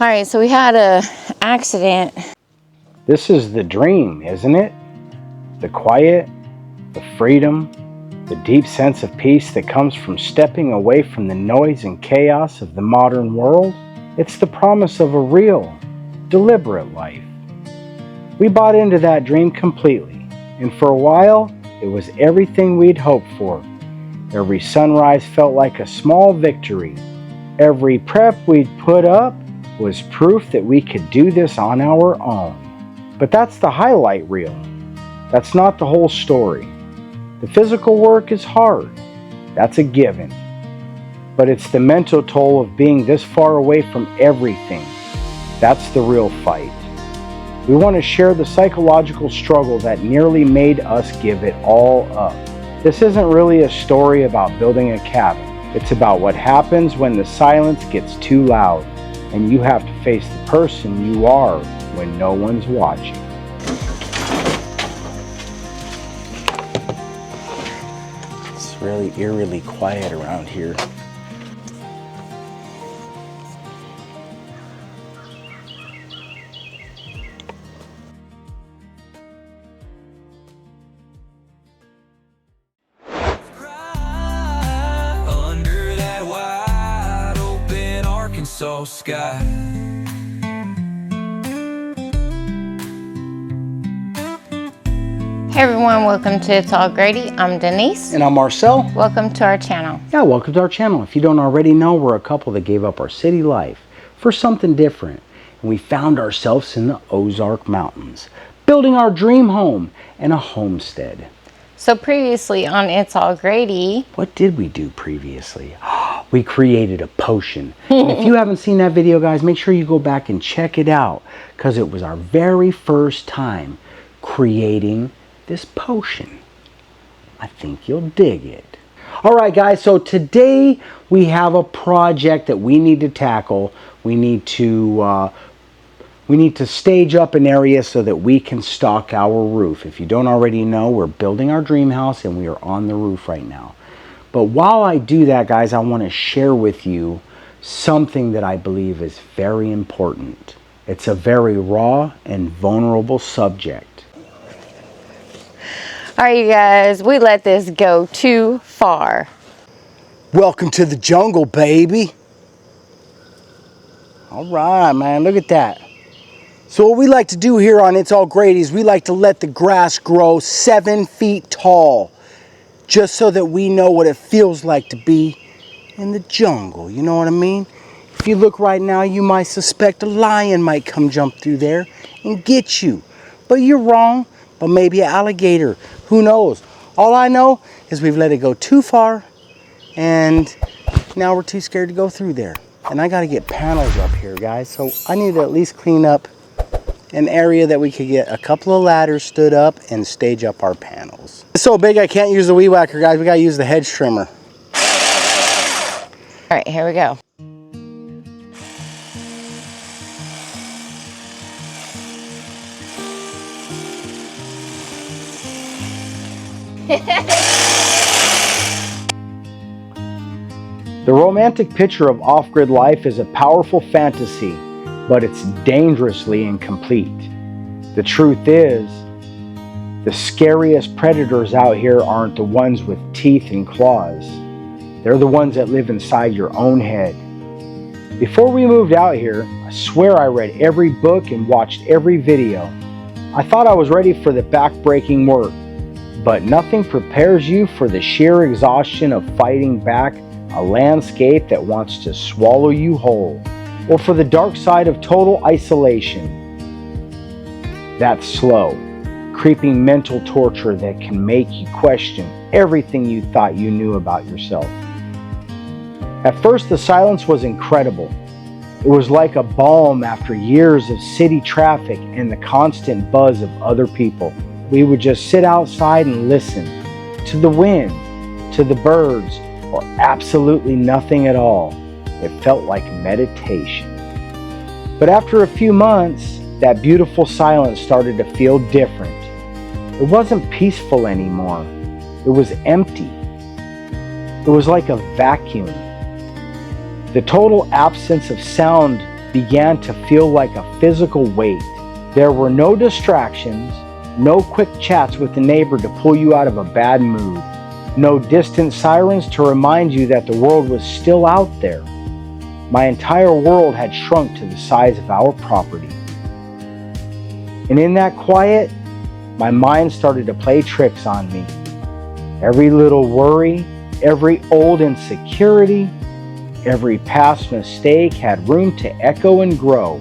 All right, so we had a accident. This is the dream, isn't it? The quiet, the freedom, the deep sense of peace that comes from stepping away from the noise and chaos of the modern world. It's the promise of a real, deliberate life. We bought into that dream completely, and for a while, it was everything we'd hoped for. Every sunrise felt like a small victory. Every prep we'd put up was proof that we could do this on our own. But that's the highlight reel. That's not the whole story. The physical work is hard. That's a given. But it's the mental toll of being this far away from everything. That's the real fight. We want to share the psychological struggle that nearly made us give it all up. This isn't really a story about building a cabin. It's about what happens when the silence gets too loud and you have to face the person you are when no one's watching. It's really eerily quiet around here. Sky. Hey everyone, welcome to It's All Grady. I'm Denise. And I'm Marcel. Welcome to our channel. Yeah, welcome to our channel. If you don't already know, we're a couple that gave up our city life for something different. And we found ourselves in the Ozark Mountains, building our dream home and a homestead. So previously on It's All Grady, what did we do previously? We created a potion. And if you haven't seen that video, guys, make sure you go back and check it out, because it was our very first time creating this potion. I think you'll dig it. All right, guys, so today we have a project that we need to tackle. We need to stage up an area so that we can stock our roof. If you don't already know, we're building our dream house and we are on the roof right now. But while I do that, guys, I want to share with you something that I believe is very important. It's a very raw and vulnerable subject. all right, you guys, we let this go too far. Welcome to the jungle, baby. All right, man, look at that. So what we like to do here on It's All Grady is we like to let the grass grow 7 feet tall, just so that we know what it feels like to be in the jungle. You know what I mean? If you look right now, you might suspect a lion might come jump through there and get you. But you're wrong. But maybe an alligator. Who knows? All I know is we've let it go too far, and now we're too scared to go through there. And I got to get panels up here, guys. So I need to at least clean up an area that we could get a couple of ladders stood up and stage up our panels. It's so big I can't use the weed whacker, guys. We gotta use the hedge trimmer. All right, here we go. The romantic picture of off-grid life is a powerful fantasy, but it's dangerously incomplete. The truth is, the scariest predators out here aren't the ones with teeth and claws. They're the ones that live inside your own head. Before we moved out here, I swear I read every book and watched every video. I thought I was ready for the back-breaking work, but nothing prepares you for the sheer exhaustion of fighting back a landscape that wants to swallow you whole, or for the dark side of total isolation. That slow, creeping mental torture that can make you question everything you thought you knew about yourself. At first, the silence was incredible. It was like a balm after years of city traffic and the constant buzz of other people. We would just sit outside and listen to the wind, to the birds, or absolutely nothing at all. It felt like meditation. But after a few months, that beautiful silence started to feel different. It wasn't peaceful anymore. It was empty. It was like a vacuum. The total absence of sound began to feel like a physical weight. There were no distractions, no quick chats with the neighbor to pull you out of a bad mood, no distant sirens to remind you that the world was still out there. My entire world had shrunk to the size of our property. And in that quiet, my mind started to play tricks on me. Every little worry, every old insecurity, every past mistake had room to echo and grow.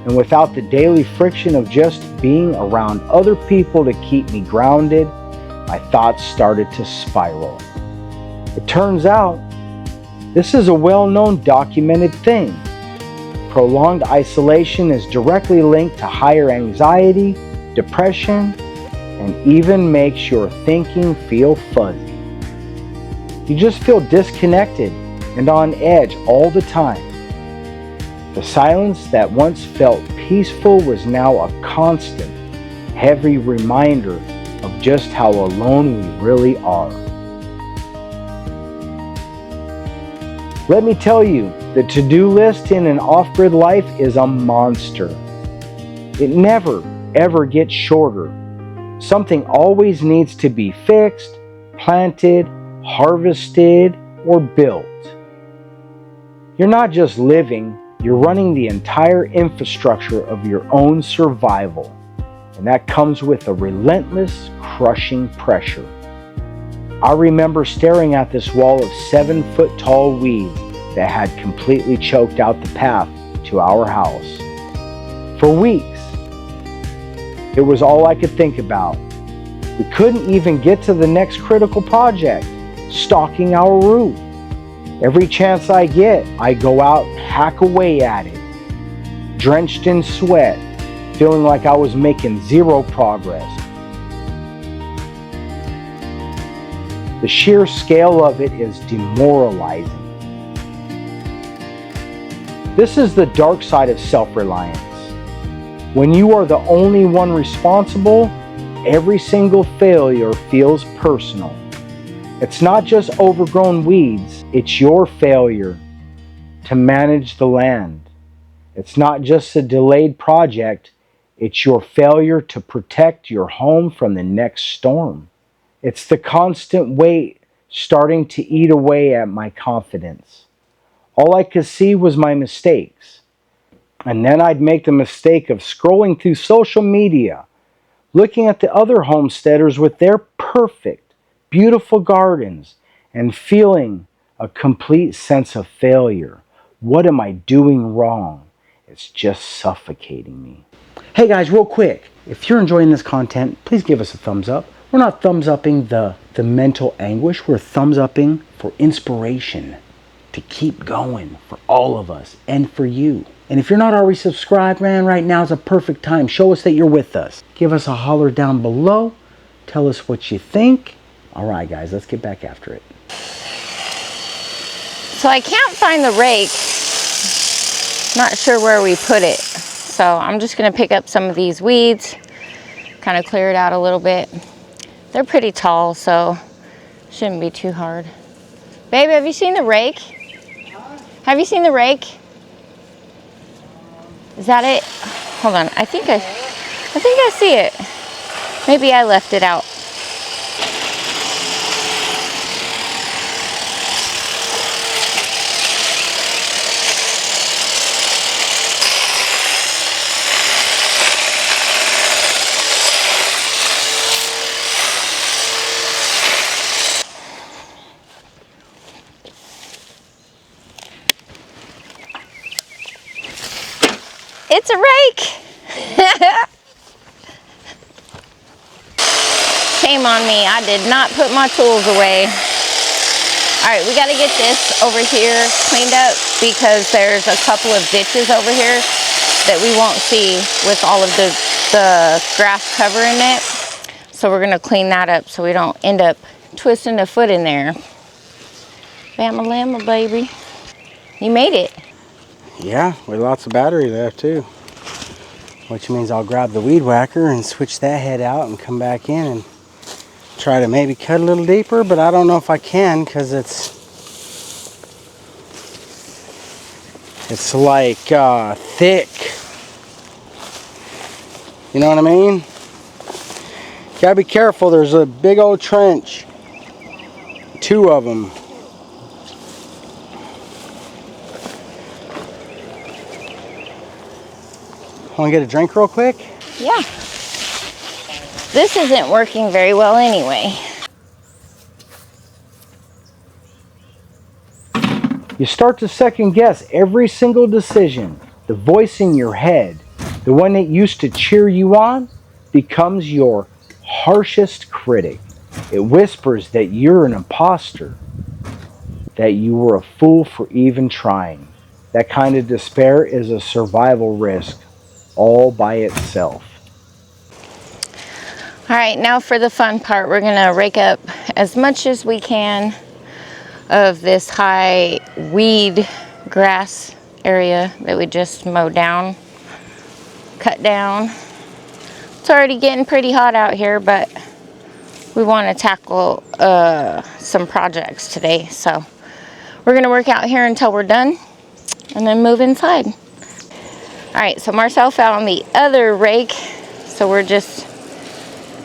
And without the daily friction of just being around other people to keep me grounded, my thoughts started to spiral. It turns out, this is a well-known documented thing. Prolonged isolation is directly linked to higher anxiety, depression, and even makes your thinking feel fuzzy. You just feel disconnected and on edge all the time. The silence that once felt peaceful was now a constant, heavy reminder of just how alone we really are. Let me tell you, the to-do list in an off-grid life is a monster. It never, ever gets shorter. Something always needs to be fixed, planted, harvested, or built. You're not just living, you're running the entire infrastructure of your own survival. And that comes with a relentless, crushing pressure. I remember staring at this wall of 7-foot-tall weeds that had completely choked out the path to our house. For weeks, it was all I could think about. We couldn't even get to the next critical project, stalking our roof. Every chance I get, I go out and hack away at it, drenched in sweat, feeling like I was making zero progress. The sheer scale of it is demoralizing. This is the dark side of self-reliance. When you are the only one responsible, every single failure feels personal. It's not just overgrown weeds, it's your failure to manage the land. It's not just a delayed project, it's your failure to protect your home from the next storm. It's the constant weight starting to eat away at my confidence. All I could see was my mistakes. And then I'd make the mistake of scrolling through social media, looking at the other homesteaders with their perfect, beautiful gardens, and feeling a complete sense of failure. What am I doing wrong? It's just suffocating me. Hey guys, real quick, if you're enjoying this content, please give us a thumbs up. We're not thumbs upping the mental anguish, we're thumbs upping for inspiration to keep going for all of us and for you. And if you're not already subscribed, man, right now is a perfect time. Show us that you're with us. Give us a holler down below. Tell us what you think. All right, guys, let's get back after it. So I can't find the rake. Not sure where we put it. So I'm just gonna pick up some of these weeds, kind of clear it out a little bit. They're pretty tall, so shouldn't be too hard. Babe, have you seen the rake? Have you seen the rake? Is that it? Hold on, I think I see it. Maybe I left it out. It's a rake! Shame on me, I did not put my tools away. Alright, we gotta get this over here cleaned up because there's a couple of ditches over here that we won't see with all of the grass covering it. So we're gonna clean that up so we don't end up twisting a foot in there. Bama llama, baby. You made it. Yeah, with lots of battery left too. Which means I'll grab the weed whacker and switch that head out and come back in and try to maybe cut a little deeper, but I don't know if I can because it's It's like thick. You know what I mean? Gotta be careful. There's a big old trench. 2 of them. Want to get a drink real quick? Yeah. This isn't working very well anyway. You start to second guess every single decision. The voice in your head, the one that used to cheer you on, becomes your harshest critic. It whispers that you're an imposter, that you were a fool for even trying. That kind of despair is a survival risk all by itself. All right, now for the fun part. We're gonna rake up as much as we can of this high weed grass area that we just mowed down, cut down. It's already getting pretty hot out here, but we want to tackle some projects today. So we're gonna work out here until we're done and then move inside. All right, so Marcel found the other rake, so we're just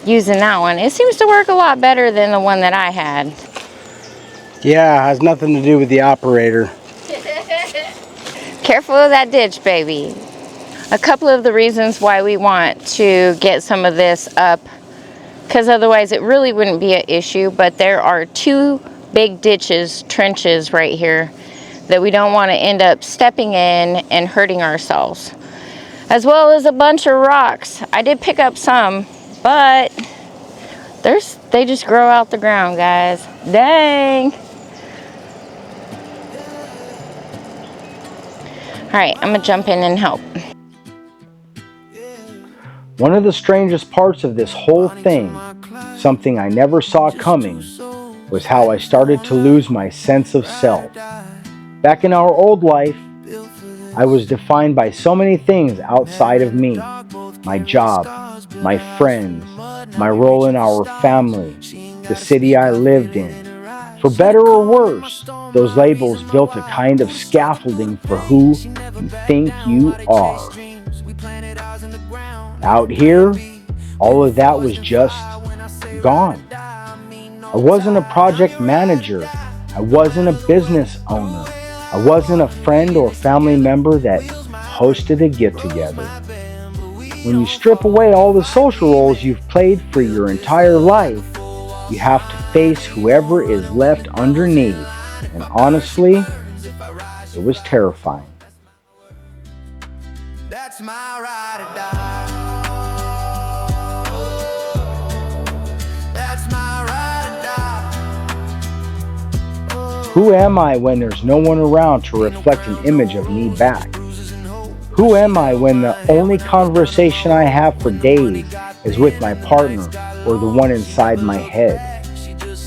using that one. It seems to work a lot better than the one that I had. Yeah, it has nothing to do with the operator. Careful of that ditch, baby. A couple of the reasons why we want to get some of this up, because otherwise it really wouldn't be an issue, but there are 2 big ditches, trenches right here that we don't want to end up stepping in and hurting ourselves. As well as a bunch of rocks. I did pick up some, but they just grow out the ground, guys. Dang. All right, I'm gonna jump in and help. One of the strangest parts of this whole thing, something I never saw coming, was how I started to lose my sense of self. Back in our old life, I was defined by so many things outside of me. My job, my friends, my role in our family, the city I lived in. For better or worse, those labels built a kind of scaffolding for who you think you are. Out here, all of that was just gone. I wasn't a project manager. I wasn't a business owner. I wasn't a friend or family member that hosted a get-together. When you strip away all the social roles you've played for your entire life, you have to face whoever is left underneath. And honestly, it was terrifying. That's my ride or die. That's my ride or die. Who am I when there's no one around to reflect an image of me back? Who am I when the only conversation I have for days is with my partner or the one inside my head?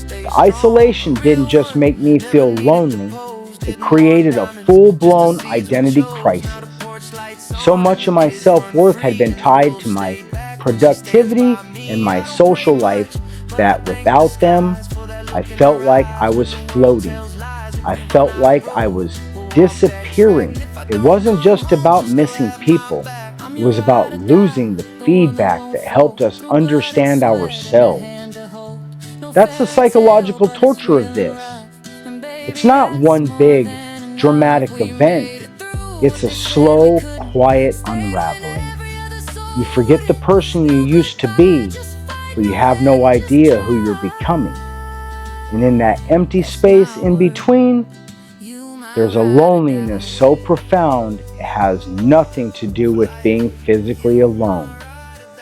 The isolation didn't just make me feel lonely, it created a full-blown identity crisis. So much of my self-worth had been tied to my productivity and my social life that without them, I felt like I was floating. I felt like I was disappearing. It wasn't just about missing people. It was about losing the feedback that helped us understand ourselves. That's the psychological torture of this. It's not one big, dramatic event. It's a slow, quiet unraveling. You forget the person you used to be, but you have no idea who you're becoming. And in that empty space in between, there's a loneliness so profound it has nothing to do with being physically alone.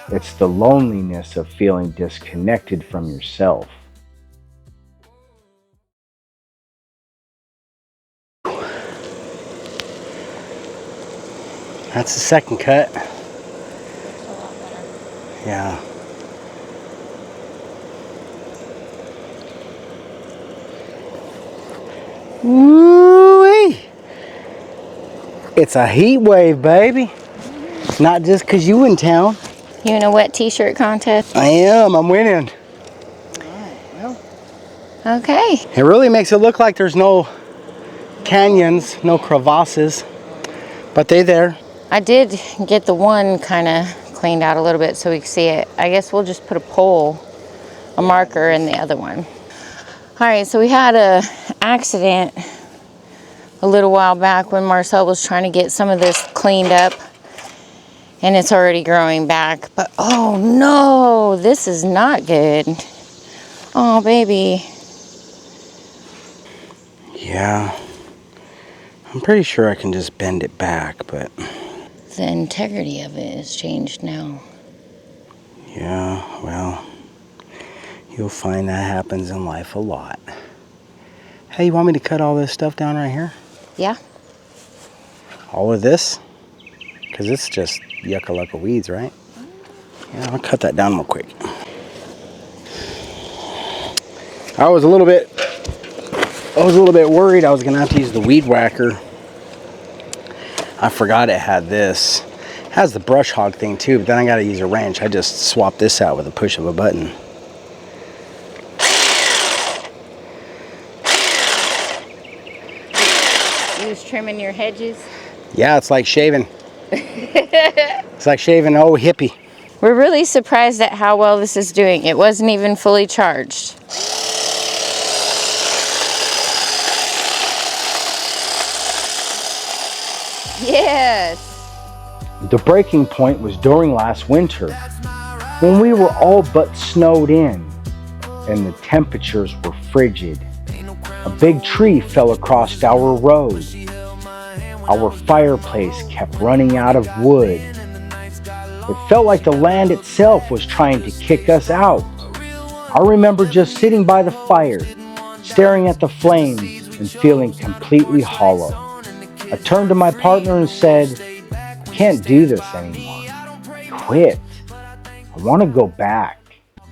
It's the loneliness of feeling disconnected from yourself. That's the second cut. Yeah. Woo-wee. It's a heat wave, baby. Not just because you in town. You in a wet t-shirt contest? I am. I'm winning. Okay. It really makes it look like there's no canyons, no crevasses. But they there. I did get the one kind of cleaned out a little bit so we can see it. I guess we'll just put a marker in the other one. All right, so we had a accident a little while back when Marcel was trying to get some of this cleaned up, and it's already growing back. But oh no, this is not good. Oh baby. Yeah. I'm pretty sure I can just bend it back, but The integrity of it has changed now. yeah, well, you'll find that happens in life a lot. Hey, you want me to cut all this stuff down right here? Yeah. All of this? Because it's just yucca-lucca weeds, right? Yeah, I'll cut that down real quick. I was a little bit worried I was gonna have to use the weed whacker. I forgot it had this. It has the brush hog thing too, but then I gotta use a wrench. I just swapped this out with a push of a button. You was trimming your hedges? Yeah, it's like shaving. It's like shaving an old hippie. We're really surprised at how well this is doing. It wasn't even fully charged. Yes. The breaking point was during last winter, when we were all but snowed in, and the temperatures were frigid. A big tree fell across our road. Our fireplace kept running out of wood. It felt like the land itself was trying to kick us out. I remember just sitting by the fire, staring at the flames and feeling completely hollow. I turned to my partner and said, "I can't do this anymore. Quit. I want to go back."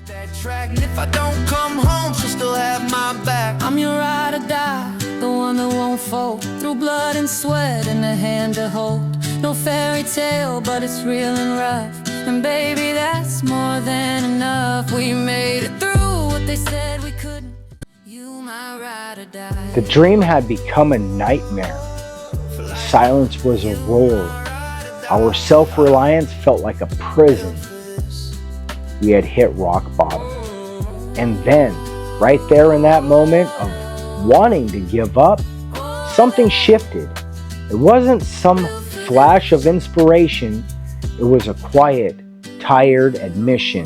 And if I don't come home, she'll still have my back. I'm your ride or die, the one that won't fold. Through blood and sweat and a hand to hold. No fairy tale, but it's real and rough. And baby, that's more than enough. We made it through what they said we couldn't. You my ride or die. The dream had become a nightmare. The silence was a roar. Our self-reliance felt like a prison. We had hit rock bottom. And then, right there in that moment of wanting to give up, something shifted. It wasn't some flash of inspiration. It was a quiet, tired admission.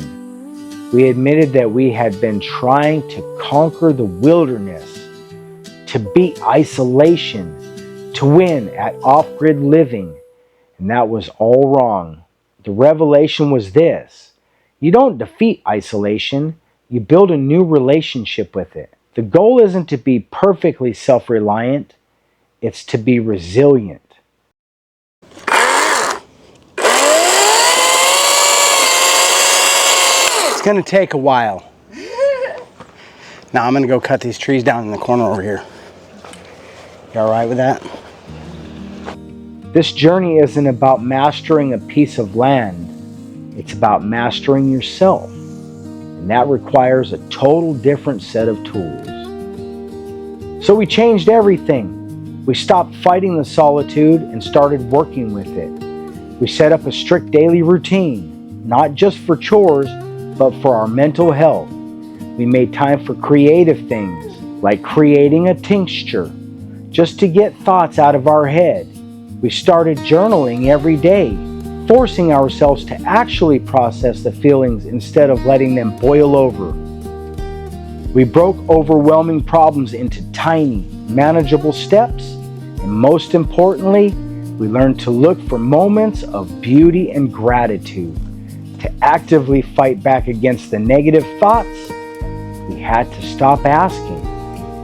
We admitted that we had been trying to conquer the wilderness, to beat isolation, to win at off-grid living, and that was all wrong. The revelation was this: you don't defeat isolation, you build a new relationship with it. The goal isn't to be perfectly self-reliant, it's to be resilient. It's gonna take a while. Now I'm gonna go cut these trees down in the corner over here. You all right with that? This journey isn't about mastering a piece of land. It's about mastering yourself. And that requires a total different set of tools. So we changed everything. We stopped fighting the solitude and started working with it. We set up a strict daily routine, not just for chores, but for our mental health. We made time for creative things, like creating a tincture, just to get thoughts out of our head. We started journaling every day, forcing ourselves to actually process the feelings instead of letting them boil over. We broke overwhelming problems into tiny, manageable steps, and most importantly, we learned to look for moments of beauty and gratitude. To actively fight back against the negative thoughts, we had to stop asking,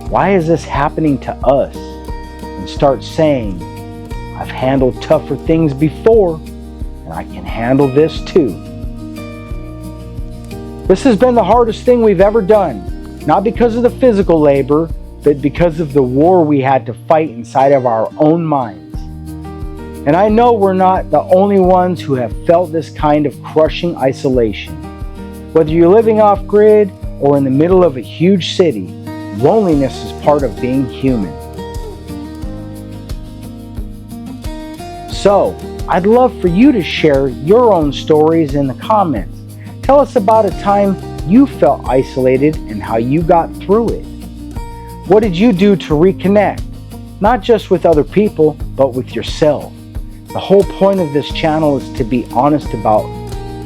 "Why is this happening to us?" and start saying, "I've handled tougher things before, and I can handle this too." This has been the hardest thing we've ever done, not because of the physical labor, but because of the war we had to fight inside of our own minds. And I know we're not the only ones who have felt this kind of crushing isolation. Whether you're living off-grid or in the middle of a huge city, loneliness is part of being human. So, I'd love for you to share your own stories in the comments. Tell us about a time you felt isolated and how you got through it. What did you do to reconnect? Not just with other people, but with yourself. The whole point of this channel is to be honest about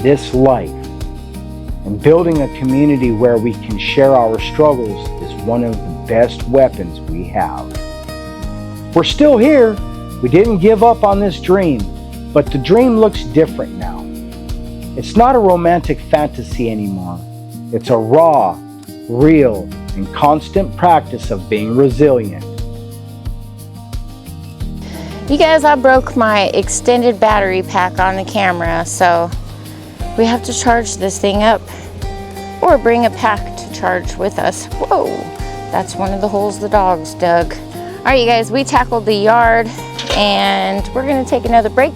this life. And building a community where we can share our struggles is one of the best weapons we have. We're still here. We didn't give up on this dream, but the dream looks different now. It's not a romantic fantasy anymore. It's a raw, real, and constant practice of being resilient. You guys, I broke my extended battery pack on the camera, so we have to charge this thing up or bring a pack to charge with us. Whoa, that's one of the holes the dogs dug. All right, you guys, we tackled the yard and we're gonna take another break.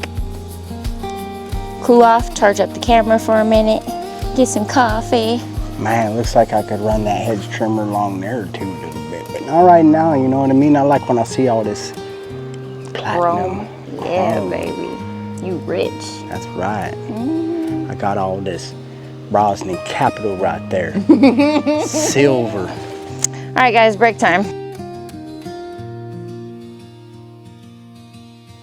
Cool off, charge up the camera for a minute, get some coffee. Man, it looks like I could run that hedge trimmer along there too a little bit, but not right now, you know what I mean? I like when I see all this platinum. Chrome. Yeah, chrome. baby, you rich. That's right. I got all this Brosnan capital right there. Silver. All right, guys, break time.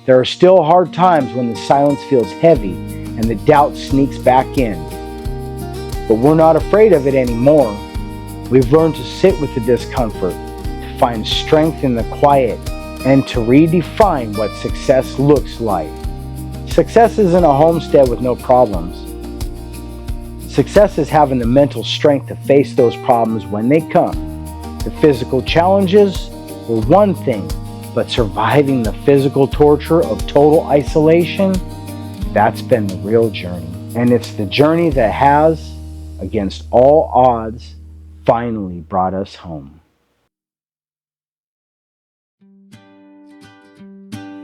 There are still hard times when the silence feels heavy and the doubt sneaks back in. But we're not afraid of it anymore. We've learned to sit with the discomfort, to find strength in the quiet, and to redefine what success looks like. Success isn't a homestead with no problems. Success is having the mental strength to face those problems when they come. The physical challenges were one thing, but surviving the physical torture of total isolation, that's been the real journey. And it's the journey that has, against all odds, finally brought us home.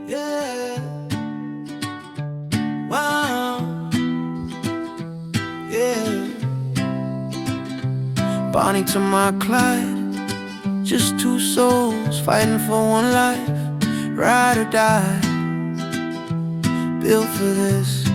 Yeah. Wow. Yeah. Bonnie to my Clyde. Just two souls fighting for one life. Ride or die. Built for this.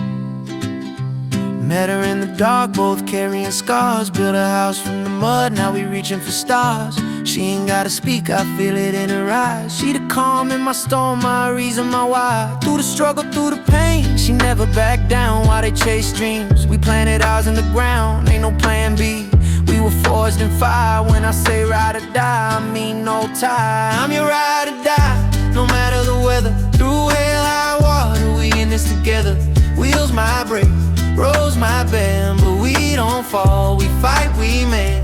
Met her in the dark, both carrying scars. Built a house from the mud, now we reaching for stars. She ain't gotta speak, I feel it in her eyes. She the calm in my storm, my reason, my why. Through the struggle, through the pain, she never backed down. While they chase dreams, we planted ours in the ground. Ain't no plan B, we were forged in fire. When I say ride or die, I mean no tie. I'm your ride or die, no matter the weather. Through hell, high water, we in this together. Wheels my brake, rose my bend, but we don't fall, we fight, we man.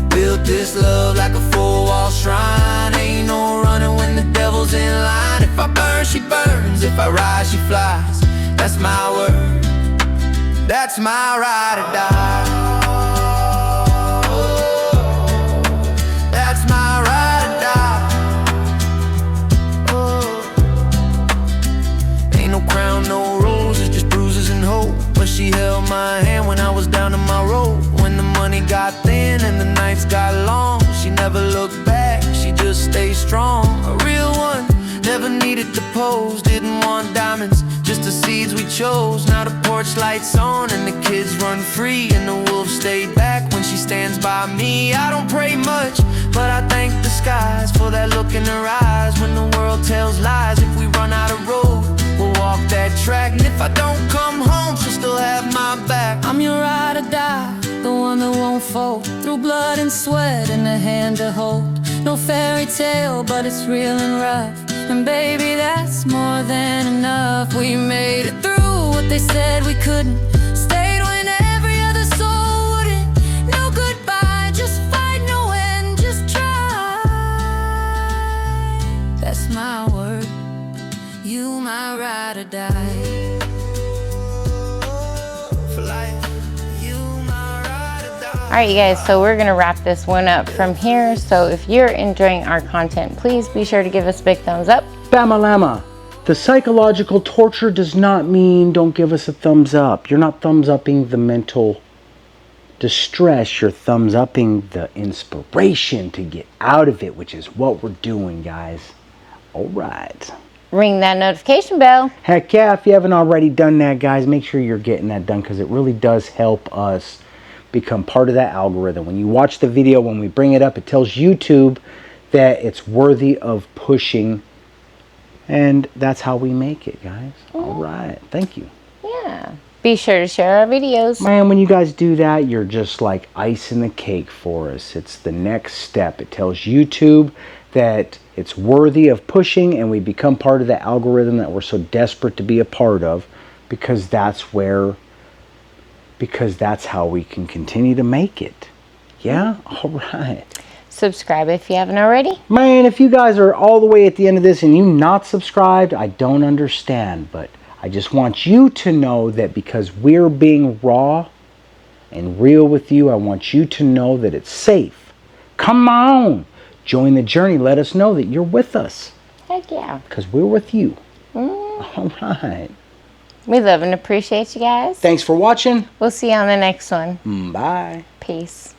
Built this love like a four-wall shrine. Ain't no running when the devil's in line. If I burn, she burns. If I rise, she flies. That's my word. That's my ride or die. That's my ride or die. Ain't no crown, no roses, just bruises and hope. But she held my hand when I was down to my rope. When the money got thin and the nights got long, she never looked back, she just stayed strong. A real one, never needed to pose. Didn't want diamonds, just the seeds we chose. Now the porch lights on and the kids run free, and the wolves stay back when she stands by me. I don't pray much, but I thank the skies for that look in her eyes. When the world tells lies, if we run out of road, we'll walk that track. And if I don't come home, she'll still have my back. I'm your ride or die, the one that won't fold. Through blood and sweat and a hand to hold. No fairy tale, but it's real and rough. And baby, that's more than enough. We made it through what they said we couldn't. Stayed when every other soul wouldn't. No goodbye, just fight, no end, just try. That's my word, you my ride or die. For life. All right, you guys, so we're gonna wrap this one up from here. So if you're enjoying our content, please be sure to give us a big thumbs up. Bamalama, the psychological torture does not mean don't give us a thumbs up. You're not thumbs upping the mental distress, you're thumbs upping the inspiration to get out of it, which is what we're doing, guys. All right. ring that notification bell. Heck yeah, if you haven't already done that, guys, make sure you're getting that done, because it really does help us become part of that algorithm. When you watch the video, when we bring it up, it tells YouTube that it's worthy of pushing, and that's how we make it, guys. All right, thank you. Yeah. Be sure to share our videos. Man, when you guys do that, you're just like icing the cake for us. It's the next step. It tells YouTube that it's worthy of pushing, and we become part of the algorithm that we're so desperate to be a part of, because that's how we can continue to make it. Yeah? All right. Subscribe if you haven't already. Man, if you guys are all the way at the end of this and you not subscribed, I don't understand, but I just want you to know that because we're being raw and real with you, I want you to know that it's safe. Come on, join the journey. Let us know that you're with us. Heck yeah. Because we're with you. All right. We love and appreciate you guys. Thanks for watching. We'll see you on the next one. Bye. Peace.